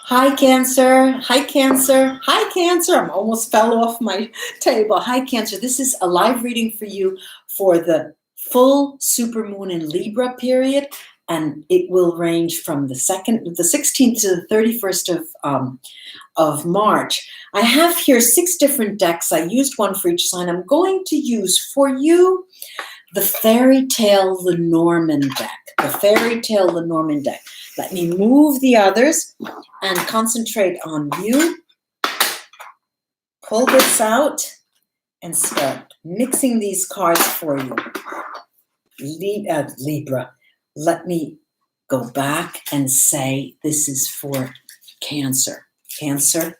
Hi, Cancer. Hi, Cancer. Hi, Cancer. I almost fell off my table. Hi, Cancer. This is a live reading for you for the full supermoon in Libra period, and it will range from the 16th to the 31st of March. I have here 6 different decks. I used one for each sign. I'm going to use for you the Fairy Tale Lenormand deck. The Fairy Tale Lenormand deck. Let me move the others and concentrate on you. Pull this out and start mixing these cards for you. Libra. Let me go back and say this is for Cancer. Cancer.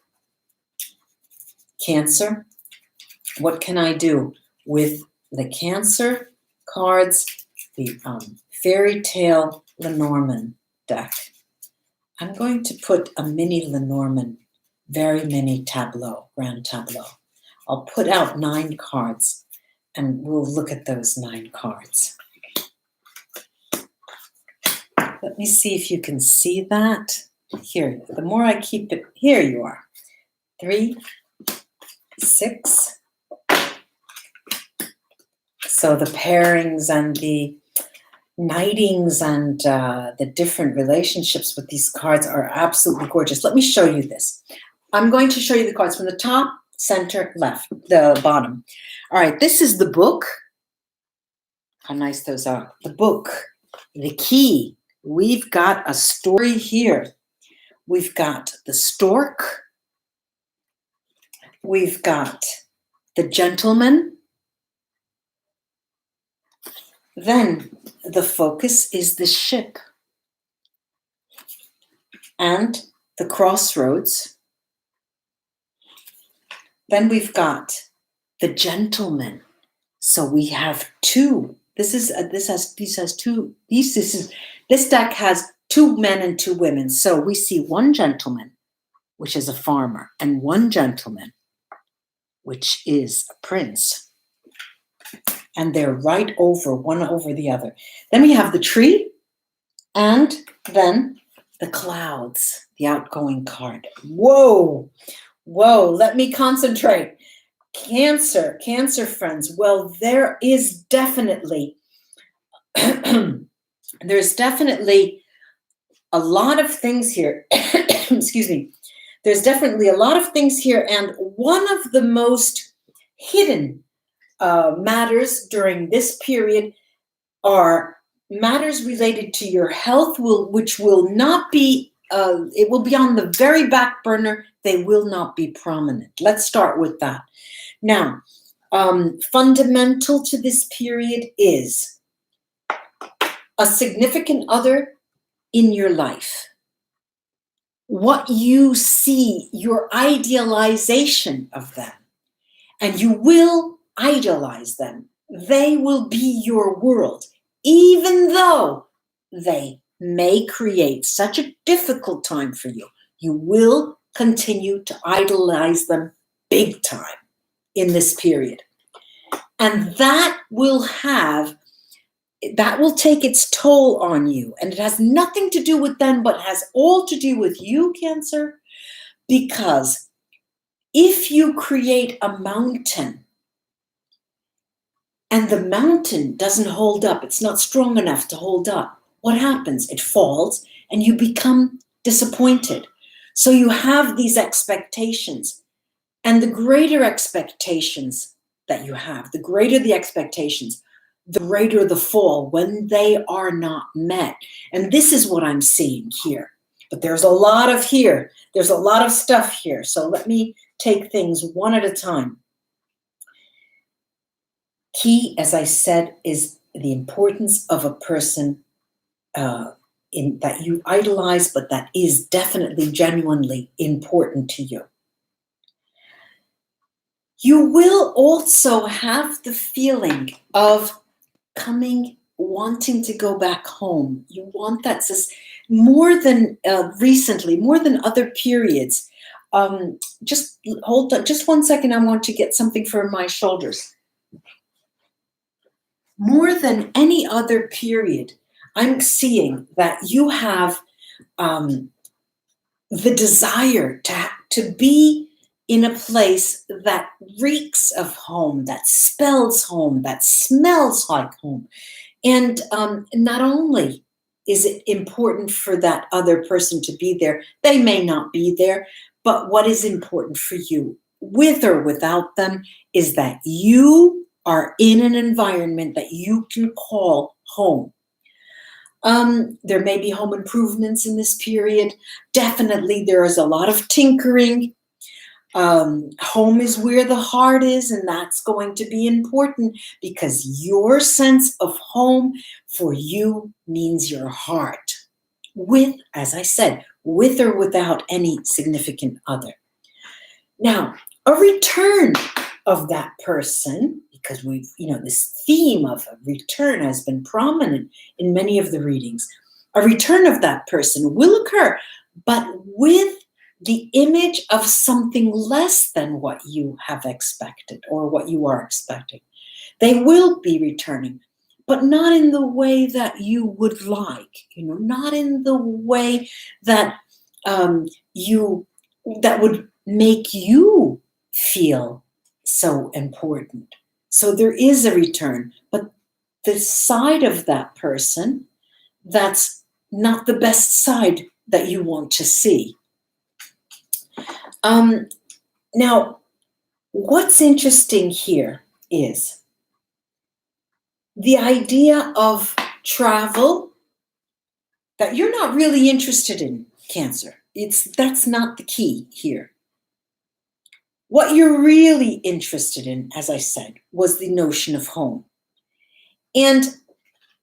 Cancer. What can I do with the Cancer cards, the Fairy Tale Lenormand deck? I'm going to put a mini Lenormand, very mini tableau, grand tableau. I'll put out 9 cards and we'll look at those 9 cards. Let me see if you can see that. Here, the more I keep it, here you are. 3, 6. So the pairings and the knightings and the different relationships with these cards are absolutely gorgeous. Let me show you this. I'm going to show you the cards from the top, center, left, the bottom. All right, this is the book. How nice those are. The book, the key. We've got a story here. We've got the stork. We've got the gentleman. Then the focus is the ship and the crossroads. Then we've got the gentleman. So we have 2. This deck has 2 men and 2 women. So we see 1 gentleman, which is a farmer, and 1 gentleman, which is a prince. And they're right over, one over the other. Then we have the tree, and then the clouds, the outgoing card. Whoa, whoa, let me concentrate. Cancer, Cancer friends. Well, there is definitely, there's definitely a lot of things here. Excuse me. There's definitely a lot of things here, and one of the most hidden matters during this period are matters related to your health, which will not be, it will be on the very back burner. They will not be prominent. Let's start with that. Now, fundamental to this period is a significant other in your life. What you see, your idealization of them, and you will idolize them. They will be your world, even though they may create such a difficult time for you. You will continue to idolize them big time in this period. And that will take its toll on you. And it has nothing to do with them, but has all to do with you, Cancer, because if you create a mountain and the mountain doesn't hold up, it's not strong enough to hold up, what happens? It falls and you become disappointed. So you have these expectations, and the greater expectations that you have, the greater the expectations, the greater the fall when they are not met. And this is what I'm seeing here. But there's a lot of here. There's a lot of stuff here. So let me take things one at a time. Key, as I said, is the importance of a person that you idolize, but that is definitely, genuinely important to you. You will also have the feeling of wanting to go back home. You want that more than recently, more than other periods. Just hold on, just 1 second. I want to get something for my shoulders. More than any other period, I'm seeing that you have the desire to be in a place that reeks of home, that spells home, that smells like home. And not only is it important for that other person to be there, they may not be there, but what is important for you, with or without them, is that you are in an environment that you can call home. There may be home improvements in this period. Definitely, there is a lot of tinkering. Home is where the heart is, and that's going to be important because your sense of home for you means your heart. With, as I said, with or without any significant other. Now, a return of that person, because we've, this theme of a return has been prominent in many of the readings. A return of that person will occur, but with the image of something less than what you have expected or what you are expecting. They will be returning, but not in the way that you would like, not in the way that that would make you feel so important. So there is a return, but the side of that person that's not the best side that you want to see. Now, what's interesting here is the idea of travel that you're not really interested in, Cancer. That's not the key here. What you're really interested in, as I said, was the notion of home. And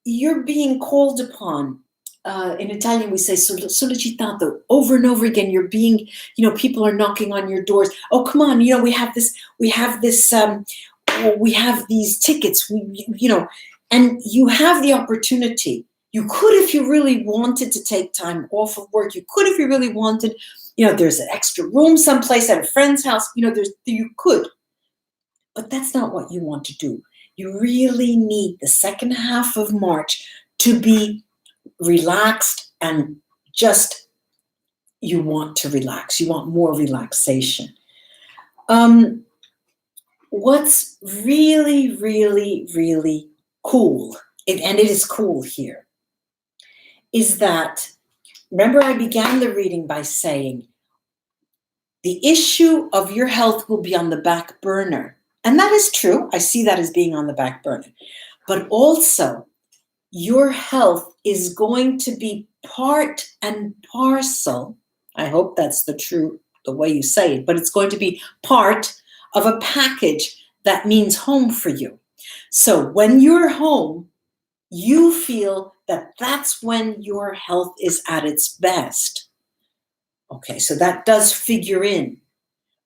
you're being called upon. In Italian, we say sollecitato over and over again. You're being, people are knocking on your doors. Oh, come on, we have these tickets, and you have the opportunity. You could, if you really wanted to take time off of work. You could, if you really wanted, there's an extra room someplace at a friend's house. You could, but that's not what you want to do. You really need the second half of March to be relaxed and just, you want to relax. You want more relaxation. What's really, really, really cool, and it is cool here, is that, remember I began the reading by saying, the issue of your health will be on the back burner. And that is true. I see that as being on the back burner. But also, your health is going to be part and parcel. I hope that's the way you say it, but it's going to be part of a package that means home for you. So when you're home, you feel that that's when your health is at its best. Okay, so that does figure in.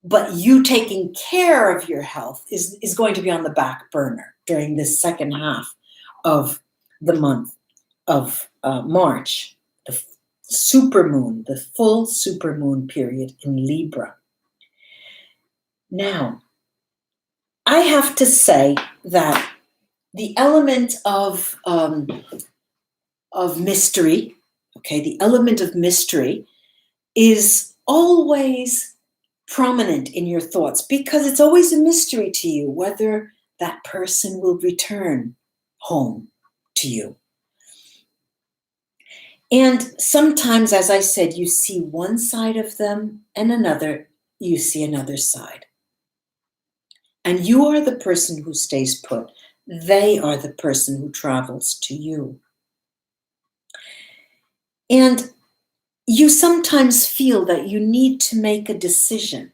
But you taking care of your health is going to be on the back burner during this second half of the month of March, the supermoon, the full supermoon period in Libra. Now, I have to say that the element of mystery, okay, the element of mystery is always prominent in your thoughts because it's always a mystery to you whether that person will return home to you. And sometimes, as I said, you see one side of them and you see another side. And you are the person who stays put. They are the person who travels to you. And you sometimes feel that you need to make a decision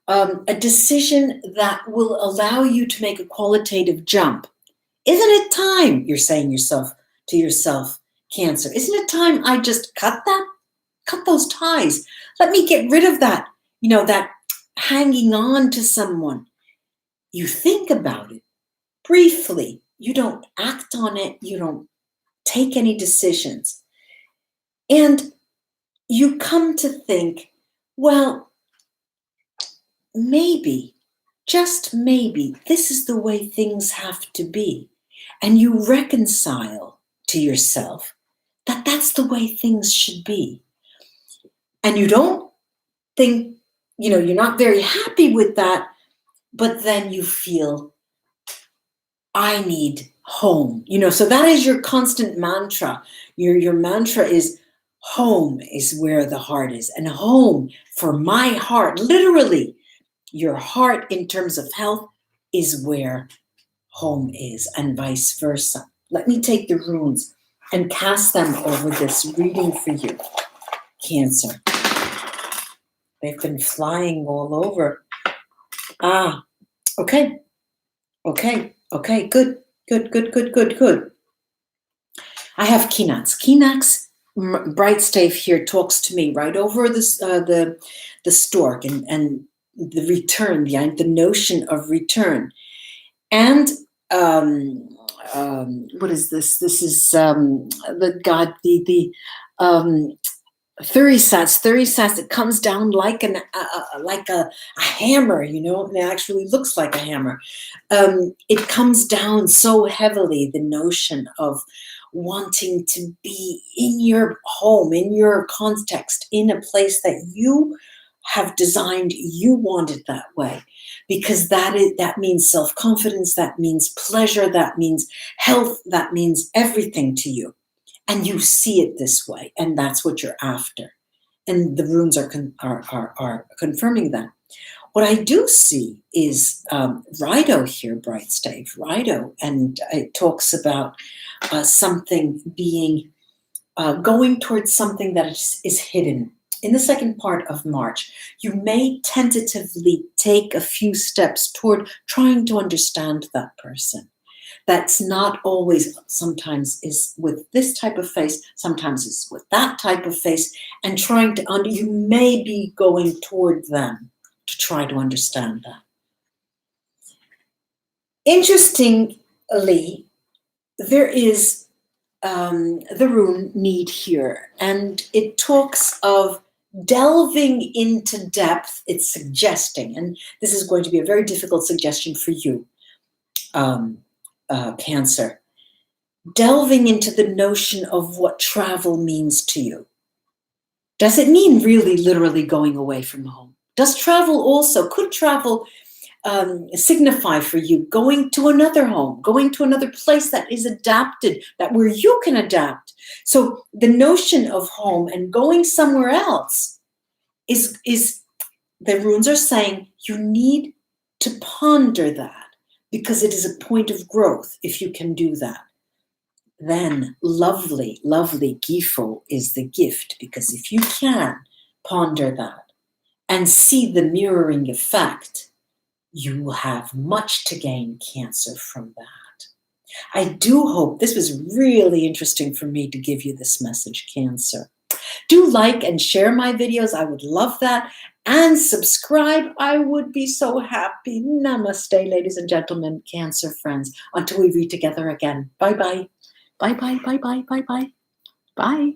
that will allow you to make a qualitative jump. Isn't it time, you're saying to yourself, Cancer, isn't it time I just cut those ties? Let me get rid of that, that hanging on to someone. You think about it briefly. You don't act on it. You don't take any decisions. And you come to think, well, maybe, just maybe, this is the way things have to be. And you reconcile to yourself that that's the way things should be. And you don't think, you're not very happy with that, but then you feel, I need home. So that is your constant mantra. Your mantra is, home is where the heart is, and home for my heart, literally, your heart in terms of health is where home is, and vice versa. Let me take the runes and cast them over this reading for you, Cancer. They've been flying all over. Okay. Good. I have Kinax. Kinax, bright stave here, talks to me right over this the stork and the return, the notion of return. And what is this? This is the god, the Thurisaz. It comes down like a hammer, and it actually looks like a hammer. It comes down so heavily, the notion of wanting to be in your home, in your context, in a place that you have designed, you want it that way, because that means self-confidence, that means pleasure, that means health, that means everything to you. And you see it this way, and that's what you're after. And the runes are confirming that. What I do see is Rido here, bright stave, Rido, and it talks about something being, going towards something that is hidden. In the second part of March, you may tentatively take a few steps toward trying to understand that person. That's not always, sometimes is with this type of face, sometimes is with that type of face, and trying to you may be going toward them to try to understand that. Interestingly, there is the rune need here, and it talks of delving into depth. It's suggesting, and this is going to be a very difficult suggestion for you, Cancer, delving into the notion of what travel means to you. Does it mean really literally going away from home? Could travel signify for you going to another home, going to another place that is adapted, that where you can adapt? So the notion of home and going somewhere else is the runes are saying you need to ponder that, because it is a point of growth if you can do that. Then lovely Gifo is the gift, because if you can ponder that and see the mirroring effect, you will have much to gain, Cancer, from that. I do hope this was really interesting for me to give you this message, Cancer. Do like and share my videos. I would love that. And subscribe. I would be so happy. Namaste, ladies and gentlemen, Cancer friends. Until we read together again. Bye-bye. Bye.